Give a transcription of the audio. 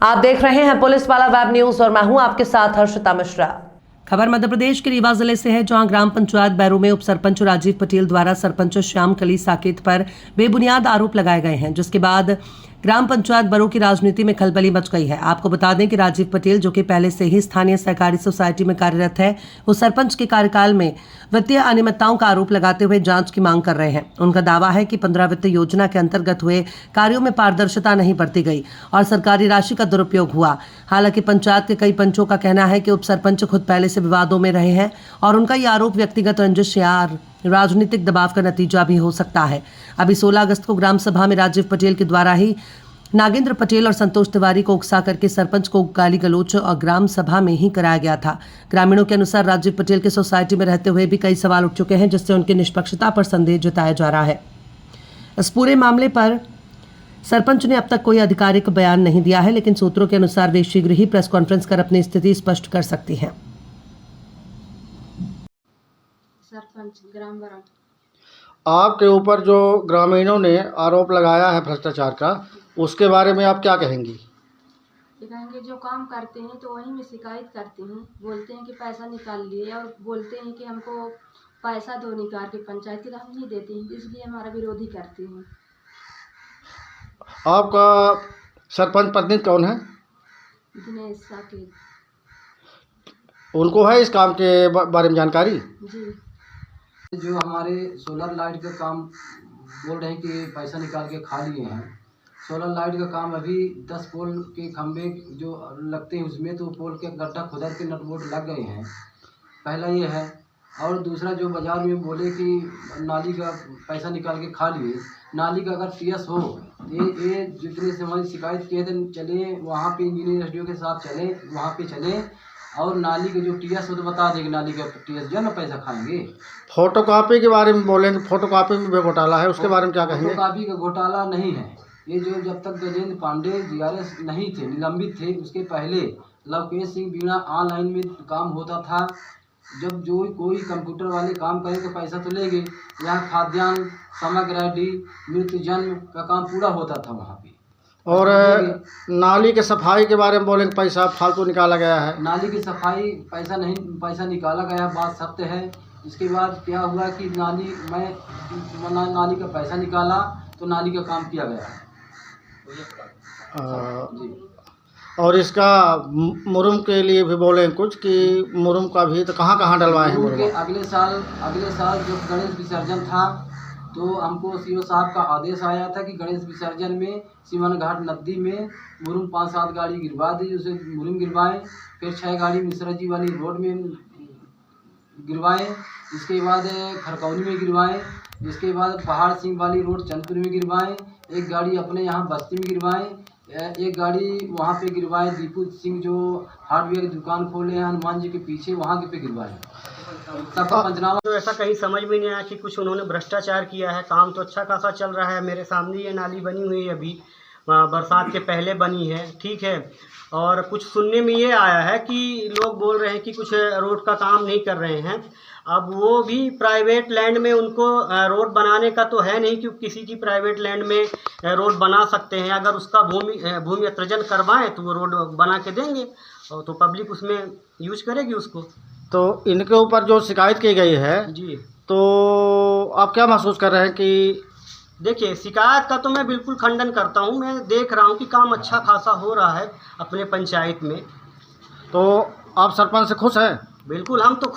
आप देख रहे हैं पुलिस वाला वेब न्यूज और मैं हूं आपके साथ हर्षिता मिश्रा। खबर मध्य प्रदेश के रीवा जिले से है, जहां ग्राम पंचायत बैरू में उप सरपंच राजीव पटेल द्वारा सरपंच श्याम कली साकेत पर बेबुनियाद आरोप लगाए गए हैं, जिसके बाद ग्राम पंचायत बैरू की राजनीति में खलबली मच गई है। आपको बता दें कि राजीव पटेल, जो कि पहले से ही स्थानीय सहकारी सोसाइटी में कार्यरत है, वो सरपंच के कार्यकाल में वित्तीय अनियमितताओं का आरोप लगाते हुए जांच की मांग कर रहे हैं। उनका दावा है कि 15 वित्त योजना के अंतर्गत हुए कार्यों में पारदर्शिता नहीं बरती गई और सरकारी राशि का दुरुपयोग हुआ। हालांकि पंचायत के कई पंचों का कहना है कि उप सरपंच खुद पहले से विवादों में रहे हैं और उनका ये आरोप व्यक्तिगत रंजिश या राजनीतिक दबाव का नतीजा भी हो सकता है। अभी 16 अगस्त को ग्राम सभा में राजीव पटेल के द्वारा ही नागेंद्र पटेल और संतोष तिवारी को उकसा करके सरपंच को गाली गलौच और ग्राम सभा में ही कराया गया था। ग्रामीणों के अनुसार राजीव पटेल के सोसाइटी में रहते हुए भी कई सवाल उठ चुके हैं, जिससे उनकी निष्पक्षता पर संदेह जताया जा रहा है। इस पूरे मामले पर सरपंच ने अब तक कोई आधिकारिक बयान नहीं दिया है, लेकिन सूत्रों के अनुसार वे शीघ्र ही प्रेस कॉन्फ्रेंस कर अपनी स्थिति स्पष्ट कर सकती हैं। सरपंच ग्राम वरण, आपके ऊपर जो ग्रामीणों ने आरोप लगाया है भ्रष्टाचार का, उसके बारे में आप क्या कहेंगी? ये कहेंगे जो काम करते हैं तो वहीं में शिकायत करते हैं, बोलते हैं कि पैसा निकाल लिए और बोलते हैं कि हमको पैसा दो निकाल के पंचायत की, हम नहीं देते हैं, इसलिए हमारा विरोधी करते हैं। आपका सरपंच प्रतिनिधि कौन है? दिनेश साकेत उनको है इस काम के बारे में जानकारी? जी। जो हमारे सोलर लाइट का काम बोल रहे हैं कि पैसा निकाल के खा लिए हैं। सोलर लाइट का काम अभी 10 पोल के खंभे जो लगते हैं उसमें तो पोल के गड्ढा खुदा के नट बोल्ट लग गए हैं। पहला ये है, और दूसरा जो बाज़ार में बोले कि नाली का पैसा निकाल के खा लिए, नाली का अगर टीएस हो, ये जितने से हमारी शिकायत किए थे, चले वहाँ पे इंजीनियर एसडीओ के साथ चले, वहाँ पे चले और नाली का जो टीएस हो तो बता देंगे, नाली का टीएस जो ना पैसा खाएंगे। फोटोकॉपी के बारे में बोलेंगे, फोटोकॉपी में भी घोटाला है, उसके बारे में क्या कहेंगे? फोटोकॉपी का घोटाला नहीं है ये। जो जब तक गजेंद्र पांडे जीआरएस नहीं थे, निलंबित थे, उसके पहले लवकेश सिंह बीणा ऑनलाइन में काम होता था। जब जो कोई कंप्यूटर वाले काम करें तो पैसा तो लेंगे। यहाँ खाद्यान्न, समग्र ID, मृत्यु जन्म का काम पूरा होता था वहाँ पे। और नाली के सफाई के बारे में बोलेंगे, पैसा फालतू निकाला गया है। नाली की सफाई पैसा निकाला गया, बात सत्य है। इसके बाद क्या हुआ कि नाली का पैसा निकाला तो नाली का काम किया गया है। और इसका मुरुम के लिए भी बोलें कुछ कि मुरुम का भी तो कहाँ कहाँ डलवाए हैं मुरुम? अगले साल जब गणेश विसर्जन था तो हमको सीओ साहब का आदेश आया था कि गणेश विसर्जन में सिमन घाट नदी में मुरुम 5-7 गाड़ी गिरवा दी, उसे मुरुम गिरवाएं। फिर 6 गाड़ी मिश्रा जी वाली रोड में गिरवाएं, इसके बाद खरकौनी में गिरवाएं, इसके बाद पहाड़ सिंह वाली रोड चंदपुर में गिरवाएं, एक गाड़ी अपने यहाँ बस्ती में गिरवाएं, एक गाड़ी वहाँ पे गिरवाएं, दीपू सिंह जो हार्डवेयर की दुकान खोले हैं हनुमान जी के पीछे, वहाँ पे गिरवाएं। सबका पंचनामा तो ऐसा कहीं समझ में नहीं आया कि कुछ उन्होंने भ्रष्टाचार किया है। काम तो अच्छा खासा चल रहा है। मेरे सामने ये नाली बनी हुई है, अभी बरसात के पहले बनी है, ठीक है। और कुछ सुनने में ये आया है कि लोग बोल रहे हैं कि कुछ रोड का काम नहीं कर रहे हैं। अब वो भी प्राइवेट लैंड में उनको रोड बनाने का तो है नहीं कि किसी की प्राइवेट लैंड में रोड बना सकते हैं। अगर उसका भूमि अर्जन करवाएं तो वो रोड बना के देंगे और तो पब्लिक उसमें यूज करेगी उसको। तो इनके ऊपर जो शिकायत की गई है जी, तो आप क्या महसूस कर रहे हैं कि? देखिए, शिकायत का तो मैं बिल्कुल खंडन करता हूँ। मैं देख रहा हूँ कि काम अच्छा खासा हो रहा है अपने पंचायत में। तो आप सरपंच से खुश हैं? बिल्कुल, हम तो